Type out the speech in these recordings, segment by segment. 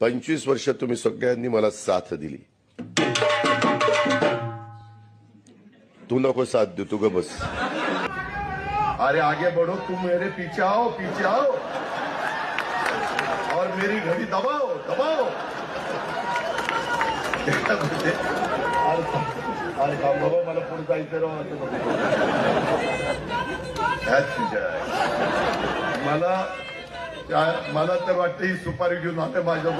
25 वर्ष तुम्ही सगळ्यांनी मला साथ दिली. तू नको साथ दे, तू ग बस. अरे आगे बढ़ो, तुम मेरे पीछे आओ और मेरी घड़ी दबाओ. अरे बाबा मला पुढे जायचं राव. मला तर वाटतं ही सुपारी घेऊन आता माझ्या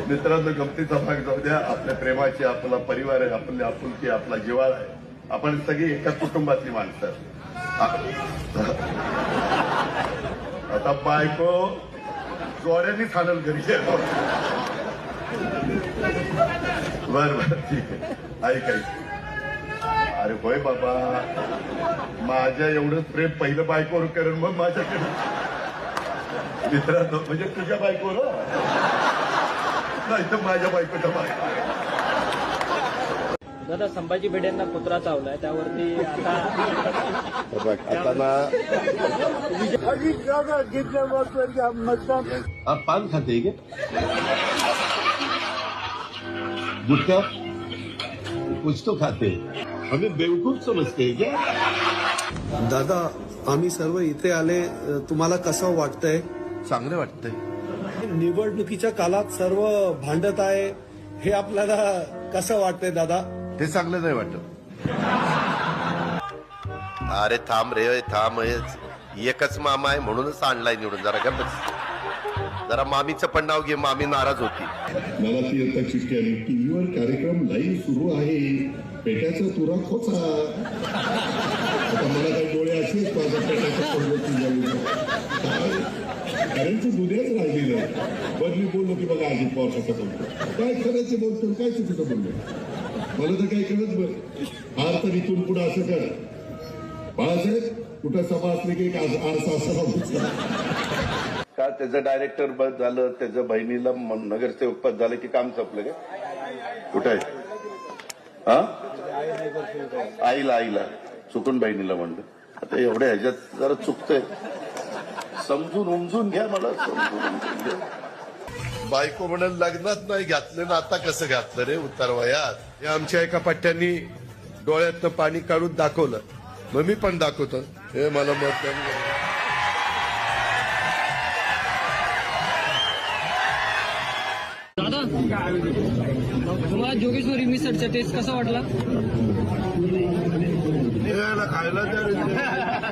मित्रांनो, गमतीचा भाग जाऊ द्या. आपल्या प्रेमाची, आपला परिवार आहे, आपली आपुलकी, आपला जिव्हाळा आहे. आपण सगळी एका कुटुंबातली माणसं. आता बायको जोड्यांनी खाणल घरी. बर ठीक आहे, ऐक. अरे होय बाबा, माझ्या एवढं प्रेम पहिलं बायकोवर करेन, मग माझ्याकडे. मित्रांनो, म्हणजे तुझ्या बायकोवर नाही तर माझ्या बायकोच्या बायको. दादा, संभाजी भिडेंना पुतळा चावलाय, त्यावरती आता ना आप पान खाते हैं क्या? गुटखा कुछ तो खाते हैं. हमें बेवकूफ समजते हैं क्या? दादा, आम्ही सर्व इथे आले, तुम्हाला कसं वाटतंय? चांगलं वाटतंय. निवडणुकीच्या काळात सर्व भांडत आहे, हे आपल्याला कसं वाटतंय दादा? ते चांगलं नाही वाटत. अरे थांब रे, थांब. एकच मामा आहे म्हणूनच आणलाय निवडून. जरा का बस, जरा मामीचं पण नाव घे. मामी नाराज होती. मला ती आता चिठ्ठी आली, टीव्हीवर कार्यक्रम लाईव्ह सुरू आहे, पेट्याचा तुरा खोचा. आता मला काही डोळे असेच माझ्या पेट्याच्या कारण दुध्याच राहिलेलं. बदली बोललो की बघा अजित पवार कसं बोलतो, काय करायचं बोलतो, काय चुकीचं बोललो. मला तर काही कळत बरं. फार तर इथून पुढे असं कर बाळासाहेब, कुठं सभा असली की आरसा असा का त्याचं डायरेक्टर पद झालं, त्याच्या बहिणीला नगरसेवक पद झालं की काम संपलं का? कुठं आहे? हा, आईला चुकून बहिणीला म्हणलं. आता एवढ्या ह्याच्यात जरा चुकतंय. समजून उमजून घ्या, मला समजून उमजून घ्या. बायको म्हणून लग्नात नाही घातलं ना, आता कसं घातलं रे उतारवयात? हे आमच्या एका पट्ट्यांनी डोळ्यातनं पाणी काढून दाखवलं, मग मी पण दाखवतो. हे मला मत. दादा, तुम्हाला जोगेश्वरी मिसळचा टेस्ट कसा वाटला? खायला